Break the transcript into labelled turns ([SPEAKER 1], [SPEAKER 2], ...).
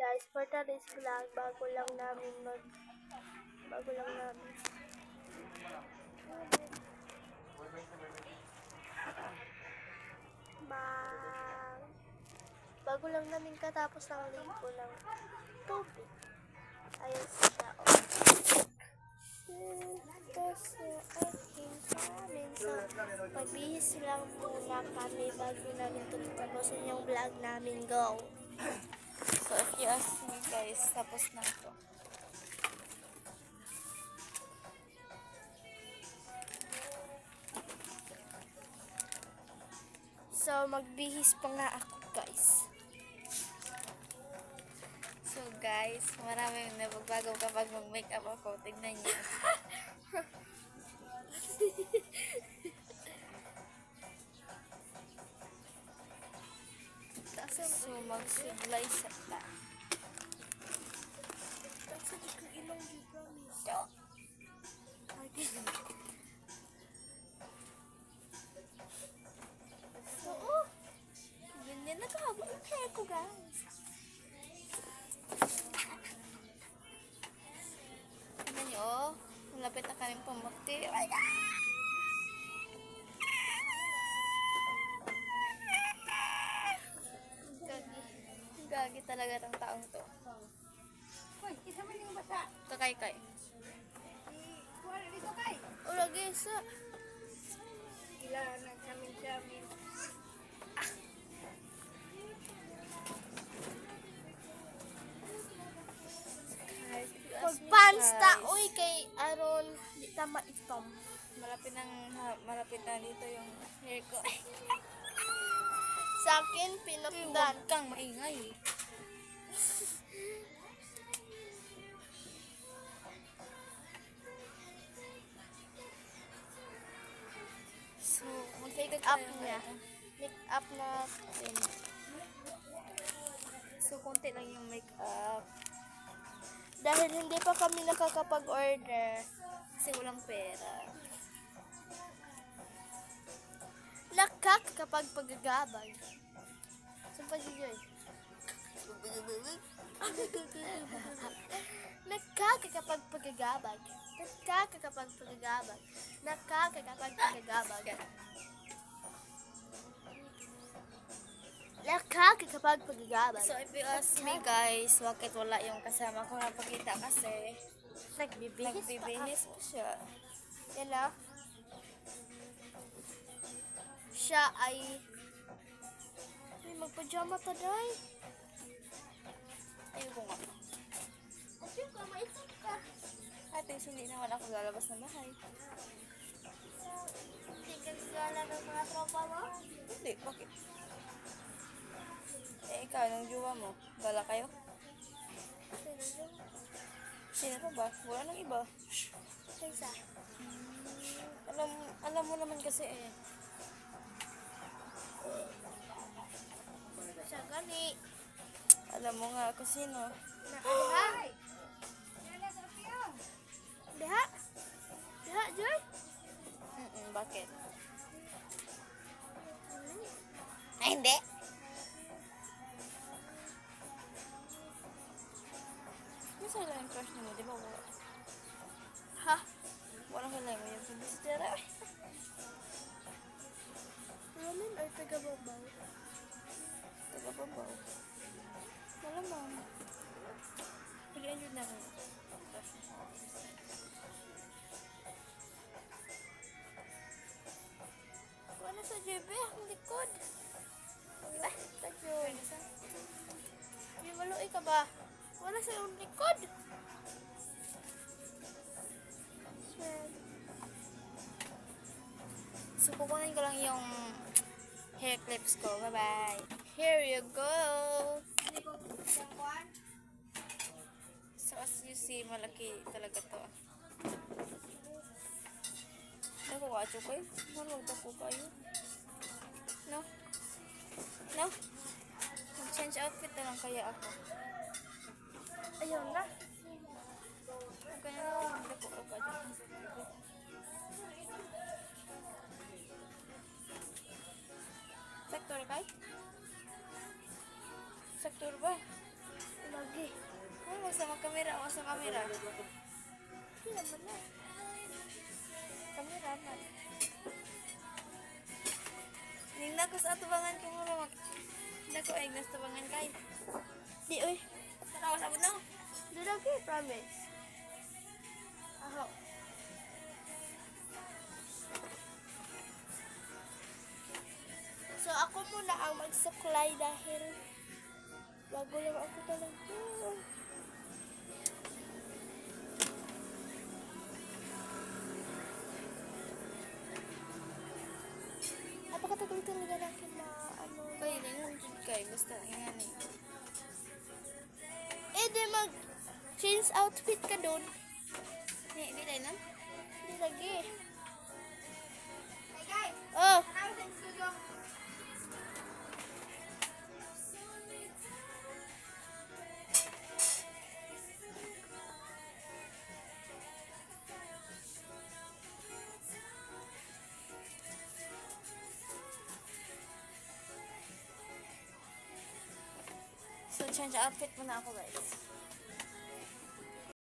[SPEAKER 1] Guys, for today's vlog, bago lang namin mag bago lang namin katapos ng linggo ng tubig. Ayun siya, kasi aking amin. So, magbihis lang muna kami bago namin tapusin yung vlog namin. Go!
[SPEAKER 2] So, if you ask me guys, tapos na ito.
[SPEAKER 1] So, magbihis pa nga ako, guys.
[SPEAKER 2] So, guys, maraming nabagbago kapag mag-makeup ako. Tignan niyo. So, mag-sublay sa ta.
[SPEAKER 1] Kasi di ko ilong di promise.
[SPEAKER 2] Oo. Ganyan na kahaba yung hair ko, guys. Tignan niyo, oh. Malapit na kami pumukti. Gagi talaga ng taong to.
[SPEAKER 3] Hoy, isa man yung bata.
[SPEAKER 2] Kakay-kay.
[SPEAKER 3] Wala dito kay.
[SPEAKER 1] Ura, guys,
[SPEAKER 3] Sila nagsamin-samin.
[SPEAKER 1] pag-pants ta, uy, kay Aaron, di tama itom.
[SPEAKER 2] Malapit na dito yung hair ko.
[SPEAKER 1] Sa akin, pinutdan.
[SPEAKER 2] Huwag kang maingay. So,
[SPEAKER 1] Make up niya. Make up natin.
[SPEAKER 2] So, konti lang yung makeup.
[SPEAKER 1] Dahil hindi pa kami nakakapag-order.
[SPEAKER 2] Kasi walang pera.
[SPEAKER 1] Lakak kapag pagagabag. Saan pa siya? Nakaka kapag pagagabag. Nakaka kapag pagagabag. Nakaka kapag pagagabag. Nakaka kapag pagagabag.
[SPEAKER 2] So, if you ask me guys, bakit wala yung kasama ko napakita kasi nagbibihis pa siya.
[SPEAKER 1] Yan na. Siya ay magpajama ta, day.
[SPEAKER 2] Ayun ko nga.
[SPEAKER 1] Ayun ka, maisip ka.
[SPEAKER 2] At least hindi naman ako lalabas ng bahay.
[SPEAKER 1] Hindi ka gagala ng mga tropa mo?
[SPEAKER 2] Hindi, bakit? Eh, ikaw, nung jowa mo, gala kayo? Sino pa ba? Wala nang iba.
[SPEAKER 1] Isa.
[SPEAKER 2] Alam mo naman kasi eh.
[SPEAKER 1] Siya gani.
[SPEAKER 2] Alam mo nga ako sino.
[SPEAKER 1] Diha? Diha? Diha, Joy?
[SPEAKER 2] Bakit? Ay, hindi. Masa lang yung crush niyo mo, di ba? Wala.
[SPEAKER 1] Ha?
[SPEAKER 2] Wala ka lang yung publicitera.
[SPEAKER 1] Ramen or taga-babaw?
[SPEAKER 2] Tagapabaw. Malamang. Pilihan yun na kayo.
[SPEAKER 1] Kung ano sa JB, ang likod. Wala, sa Joy. Yung maluoy ka ba? Wala sa iyong likod.
[SPEAKER 2] So, kukunin ko lang yung hair clips ko. Bye-bye.
[SPEAKER 1] Here you go.
[SPEAKER 2] So, as you see, malaki talaga to. Ano ko kacho kayo? Marunod ako kayo. No? No? Mag-change outfit na lang kaya ako.
[SPEAKER 1] Ayun na.
[SPEAKER 2] Okay na lang. Hindi ko ka dyan. Sektor kay? Sektor ba?
[SPEAKER 1] Lagi
[SPEAKER 2] sa camera.
[SPEAKER 1] Hindi naman na. Camera man.
[SPEAKER 2] Ning nako sa atubangan ko mo mag. Nako ay nastubangan kay.
[SPEAKER 1] Di, oy.
[SPEAKER 2] Tara sabot na.
[SPEAKER 1] Doon ako, promise. Aho. So, ako muna ang magsuklay dahil bago lang ako talaga. Napakatagal talaga natin na ano.
[SPEAKER 2] Kay ningon jud kay basta ingani.
[SPEAKER 1] Eh, di mag-change outfit ka doon.
[SPEAKER 2] Di dai na.
[SPEAKER 1] Hindi lagi.
[SPEAKER 3] Hey guys,
[SPEAKER 1] Oh,
[SPEAKER 3] ano sa studio?
[SPEAKER 2] So change outfit muna ako guys.